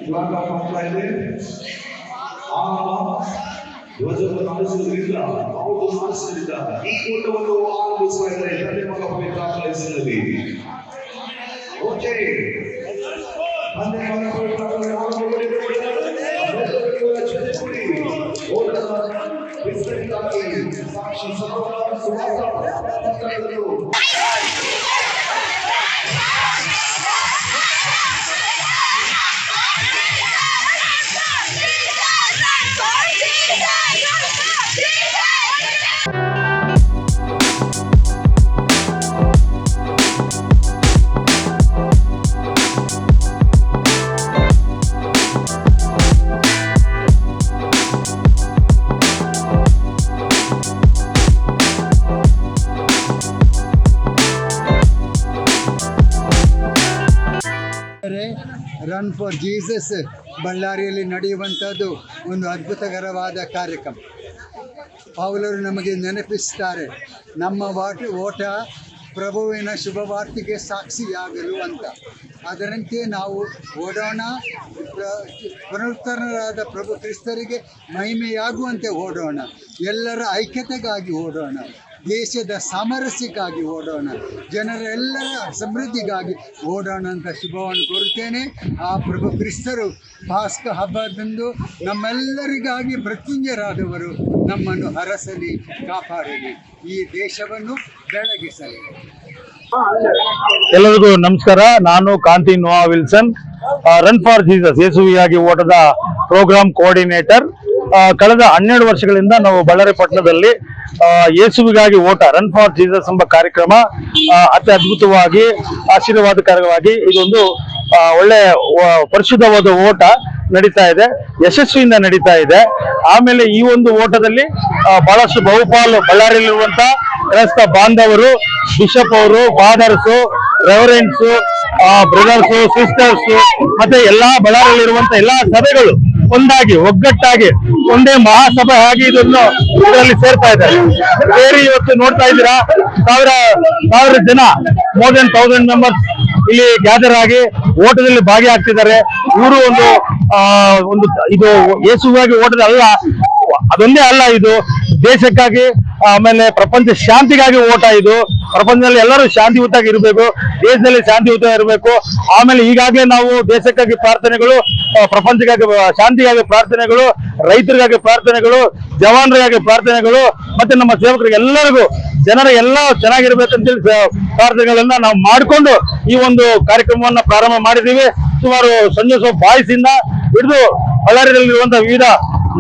ಇವಾಗ ಮಾಡ್ತಾ ಇದೆ. ಆ ಧ್ವಜವನ್ನು ಹಾರಿಸುವುದರಿಂದ ಬಾವುಟ ಹಾರಿಸುವುದರಿಂದ ಈ ಕೂಟವನ್ನು ಆರಂಭಿಸ್ತಾ ಇದ್ದಾರೆ. ತಂದೆ ಮಗ ಪವಿತ್ರ ಹೆಸರಿನಲ್ಲಿ ಓಕೆ ತಂದೆ ಮಗ ಪವಿತ್ರ ಸಾಕ್ಷಿ ಸುವಾಸ ರನ್ ಫಾರ್ ಜೀಸಸ್ ಬಳ್ಳಾರಿಯಲ್ಲಿ ನಡೆಯುವಂಥದ್ದು ಒಂದು ಅದ್ಭುತಕರವಾದ ಕಾರ್ಯಕ್ರಮ. ಪೌಲರು ನಮಗೆ ನೆನಪಿಸ್ತಾರೆ, ನಮ್ಮ ಓಟ ಪ್ರಭುವಿನ ಶುಭವಾರ್ತೆಗೆ ಸಾಕ್ಷಿಯಾಗಲು ಅಂತ. ಅದರಂತೆ ನಾವು ಓಡೋಣ, ಪುನರುತ್ಥಾನರಾದ ಪ್ರಭು ಕ್ರಿಸ್ತರಿಗೆ ಮಹಿಮೆಯಾಗುವಂತೆ ಓಡೋಣ, ಎಲ್ಲರ ಐಕ್ಯತೆಗಾಗಿ ಓಡೋಣ, ದೇಶದ ಸಾಮರಸ್ಯಕ್ಕಾಗಿ ಓಡೋಣ, ಜನರೆಲ್ಲರ ಸಮೃದ್ಧಿಗಾಗಿ ಓಡೋಣ ಅಂತ ಶುಭವನ್ನು ಕೋರುತ್ತೇನೆ. ಆ ಪ್ರಭು ಕ್ರಿಸ್ತರು ಪಾಸ್ಕ ಹಬ್ಬದಂದು ನಮ್ಮೆಲ್ಲರಿಗಾಗಿ ಮೃತ್ಯುಂಜಯರಾದವರು ನಮ್ಮನ್ನು ಹರಸಲಿ, ಕಾಪಾಡಲಿ, ಈ ದೇಶವನ್ನು ಬೆಳಗಿಸಲಿ. ಎಲ್ಲರಿಗೂ ನಮಸ್ಕಾರ. ನಾನು ಕಾಂತಿ ನೋವಾ ವಿಲ್ಸನ್, ರನ್ ಫಾರ್ ಜೀಸಸ್ ಯೇಸುವಿಗಾಗಿ ಓಟದ ಪ್ರೋಗ್ರಾಮ್ ಕೋಆರ್ಡಿನೇಟರ್. ಕಳೆದ 12 ವರ್ಷಗಳಿಂದ ನಾವು ಬಳ್ಳಾರಿ ಪಟ್ಟಣದಲ್ಲಿ ಯೇಸುವಿಗಾಗಿ ಓಟ ರನ್ ಫಾರ್ ಜೀಸಸ್ ಎಂಬ ಕಾರ್ಯಕ್ರಮ ಅತಿ ಅದ್ಭುತವಾಗಿ ಆಶೀರ್ವಾದಕರವಾಗಿ ಇದೊಂದು ಒಳ್ಳೆ ಪರಿಶುದ್ಧವಾದ ಓಟ ನಡೀತಾ ಇದೆ, ಯಶಸ್ವಿಯಿಂದ ನಡೀತಾ ಇದೆ. ಆಮೇಲೆ ಈ ಒಂದು ಓಟದಲ್ಲಿ ಬಹಳಷ್ಟು ಬಹುಪಾಲು ಬಳ್ಳಾರಿಯಲ್ಲಿರುವಂತಹ ಕ್ರೈಸ್ತ ಬಾಂಧವರು, ಬಿಷಪ್ ಅವರು, ಫಾದರ್ಸು, ರೆವರೆಂಡ್ಸು, ಬ್ರದರ್ಸು, ಸಿಸ್ಟರ್ಸು ಮತ್ತೆ ಎಲ್ಲಾ ಬಳ್ಳಾರಿಯಲ್ಲಿರುವಂತ ಎಲ್ಲಾ ಸಭೆಗಳು ಒಂದಾಗಿ ಒಗ್ಗಟ್ಟಾಗಿ ಒಂದೇ ಮಹಾಸಭೆ ಆಗಿ ಇದರಲ್ಲಿ ಸೇರ್ತಾ ಇದ್ದಾರೆ. ಸೇರಿ ಇವತ್ತು ನೋಡ್ತಾ ಇದ್ದೀರಾ, ಸಾವಿರ ಜನ, ಮೋರ್ ದೆನ್ 1000 ಮೆಂಬರ್ಸ್ ಇಲ್ಲಿ ಗ್ಯಾದರ್ ಆಗಿ ಓಟದಲ್ಲಿ ಭಾಗಿಯಾಗ್ತಿದ್ದಾರೆ. ಇವರು ಒಂದು ಇದು ಯೇಸುವಾಗಿ ಓಟದ ಅಲ್ಲ, ಅದೊಂದೇ ಅಲ್ಲ, ಇದು ದೇಶಕ್ಕಾಗಿ, ಆಮೇಲೆ ಪ್ರಪಂಚ ಶಾಂತಿಗಾಗಿ ಓಟ. ಇದು ಪ್ರಪಂಚದಲ್ಲಿ ಎಲ್ಲರೂ ಶಾಂತಿಯುತವಾಗಿ ಇರಬೇಕು, ದೇಶದಲ್ಲಿ ಶಾಂತಿಯುತ ಇರಬೇಕು. ಆಮೇಲೆ ಈಗಾಗಲೇ ನಾವು ದೇಶಕ್ಕಾಗಿ ಪ್ರಾರ್ಥನೆಗಳು, ಪ್ರಪಂಚಕ್ಕಾಗಿ ಶಾಂತಿಗಾಗಿ ಪ್ರಾರ್ಥನೆಗಳು, ರೈತರಿಗಾಗಿ ಪ್ರಾರ್ಥನೆಗಳು, ಜವಾನರಿಗಾಗಿ ಪ್ರಾರ್ಥನೆಗಳು, ಮತ್ತೆ ನಮ್ಮ ಸೇವಕರಿಗೆ ಎಲ್ಲರಿಗೂ ಜನರ ಎಲ್ಲ ಚೆನ್ನಾಗಿರ್ಬೇಕಂತೇಳಿ ಪ್ರಾರ್ಥನೆಗಳನ್ನ ನಾವು ಮಾಡಿಕೊಂಡು ಈ ಒಂದು ಕಾರ್ಯಕ್ರಮವನ್ನ ಪ್ರಾರಂಭ ಮಾಡಿದ್ದೀವಿ. ಸುಮಾರು ಸಂಜೆ ಬಾಯ್ಸ್ ಇಂದ ಹಿಡಿದು ಬಳ್ಳಾರಿಯಲ್ಲಿರುವಂತಹ ವಿವಿಧ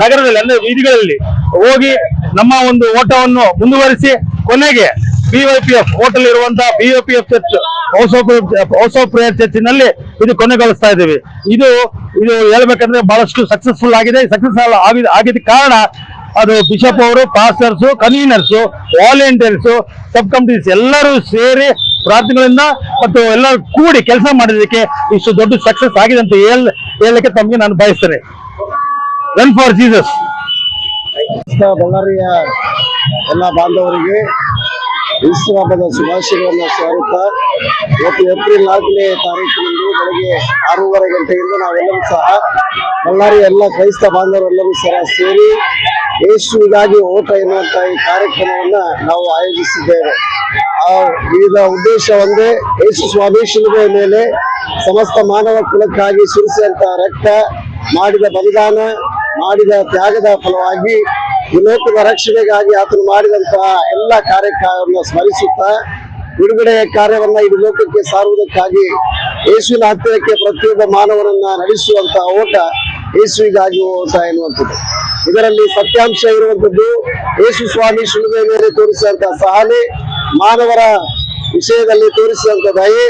ನಗರದಲ್ಲಿ ಅಂದ್ರೆ ಬೀದಿಗಳಲ್ಲಿ ಹೋಗಿ ನಮ್ಮ ಒಂದು ಓಟವನ್ನು ಮುಂದುವರಿಸಿ ಕೊನೆಗೆ BYPF ಹೋಟೆಲ್ ಇರುವಂತಹ BYPF church, house of prayer ಚರ್ಚಿನಲ್ಲಿ ಇದು ಕೊನೆಗೊಳಿಸ್ತಾ ಇದ್ದೀವಿ. ಇದು ಹೇಳ್ಬೇಕಂದ್ರೆ ಬಹಳಷ್ಟು ಸಕ್ಸಸ್ಫುಲ್ ಆಗಿದೆ. ಸಕ್ಸಸ್ಫುಲ್ ಆಗಿದ ಕಾರಣ ಅದು ಬಿಷಪ್ ಅವರು, ಪಾಸ್ಟರ್ಸು, ಕನ್ವೀನರ್ಸು, ವಾಲಂಟಿಯರ್ಸು, ಸಬ್ ಕಮಿಟೀಸ್ ಎಲ್ಲರೂ ಸೇರಿ ಪ್ರಾರ್ಥನೆಗಳಿಂದ ಮತ್ತು ಎಲ್ಲರೂ ಕೂಡಿ ಕೆಲಸ ಮಾಡೋದಕ್ಕೆ ಇಷ್ಟು ದೊಡ್ಡ ಸಕ್ಸಸ್ ಆಗಿದೆ ಅಂತ ಹೇಳಲಿಕ್ಕೆ ತಮಗೆ ನಾನು ಬಯಸ್ತೇನೆ. Run for Jesus. ಬಳ್ಳಾರಿಯ ಎಲ್ಲ ಬಾಂಧವರಿಗೆ ಈಸ್ಟರ್ ಹಬ್ಬದ ಶುಭಾಶಯಗಳನ್ನು ಸಾರುತ್ತಾ, ಇವತ್ತು ಏಪ್ರಿಲ್ 4ನೇ ತಾರೀಕಿನಂದು ಬೆಳಗ್ಗೆ 6:30 ಗಂಟೆಯಿಂದ ನಾವೆಲ್ಲರೂ ಸಹ ಬಳ್ಳಾರಿಯ ಎಲ್ಲ ಕ್ರೈಸ್ತ ಬಾಂಧವರೆಲ್ಲರೂ ಸಹ ಸೇರಿ ಯೇಸುವಿಗಾಗಿ ಓಟ ಎನ್ನುವಂತ ಈ ಕಾರ್ಯಕ್ರಮವನ್ನ ನಾವು ಆಯೋಜಿಸಿದ್ದೇವೆ. ಆ ವಿವಿಧ ಉದ್ದೇಶ ಒಂದೇ, ಯೇಸು ಸ್ವಾಮಿ ಶಿಲುಬೆಯ ಮೇಲೆ ಸಮಸ್ತ ಮಾನವ ಕುಲಕ್ಕಾಗಿ ಸುರಿಸಿದಂತಹ ರಕ್ತ, ಮಾಡಿದ ಬಲಿದಾನ, ಮಾಡಿದ ತ್ಯಾಗದ ಫಲವಾಗಿ ಈ ಲೋಕದ ರಕ್ಷಣೆಗಾಗಿ ಆತನು ಮಾಡಿದಂತಹ ಎಲ್ಲ ಕಾರ್ಯವನ್ನು ಸ್ಮರಿಸುತ್ತಾ ಬಿಡುಗಡೆಯ ಕಾರ್ಯವನ್ನ ಈ ಲೋಕಕ್ಕೆ ಸಾರುವುದಕ್ಕಾಗಿ ಯೇಸುವಿನ ಹತ್ತಿರಕ್ಕೆ ಪ್ರತಿಯೊಬ್ಬ ಮಾನವನನ್ನ ನಡೆಸುವಂತಹ ಓಟ ಯೇಸುವಿಗಾಗಿ ಓಟ ಎನ್ನುವಂಥದ್ದು. ಇದರಲ್ಲಿ ಸತ್ಯಾಂಶ ಇರುವಂತದ್ದು, ಯೇಸು ಸ್ವಾಮಿ ಶಿಲುಬೆಯ ಮೇಲೆ ತೋರಿಸಿದಂತಹ ಸಹನೆ, ಮಾನವರ ವಿಷಯದಲ್ಲಿ ತೋರಿಸಿದಂತಹ ದಯೆ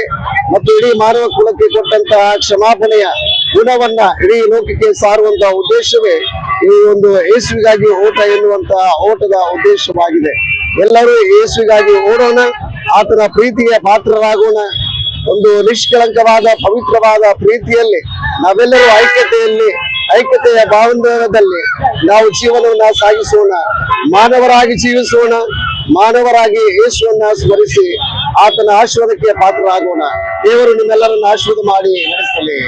ಮತ್ತು ಇಡೀ ಮಾನವ ಕುಲಕ್ಕೆ ಕೊಟ್ಟಂತಹ ಕ್ಷಮಾಪಣೆಯ ಗುಣವನ್ನ ಇಡೀ ಲೋಕಕ್ಕೆ ಸಾರುವಂತಹ ಉದ್ದೇಶವೇ ಈ ಒಂದು ಯೇಸುವಿಗಾಗಿ ಓಟ ಎನ್ನುವಂತಹ ಓಟದ ಉದ್ದೇಶವಾಗಿದೆ. ಎಲ್ಲರೂ ಯೇಸುವಿಗಾಗಿ ಓಡೋಣ, ಆತನ ಪ್ರೀತಿಗೆ ಪಾತ್ರರಾಗೋಣ. ಒಂದು ನಿಷ್ಕಳಂಕವಾದ ಪವಿತ್ರವಾದ ಪ್ರೀತಿಯಲ್ಲಿ ನಾವೆಲ್ಲರೂ ಐಕ್ಯತೆಯ ಬಾಂಧವ್ಯದಲ್ಲಿ ನಾವು ಜೀವನವನ್ನ ಸಾಗಿಸೋಣ, ಮಾನವರಾಗಿ ಜೀವಿಸೋಣ, ಮಾನವರಾಗಿ ಯೇಸುವನ್ನ ಸ್ಮರಿಸಿ ಆತನ ಆಶೀರ್ವಾದಕ್ಕೆ ಪಾತ್ರರಾಗೋಣ. ದೇವರು ನಿಮ್ಮೆಲ್ಲರನ್ನ ಆಶೀರ್ವಾದ ಮಾಡಿ ನಡೆಸಲಿ.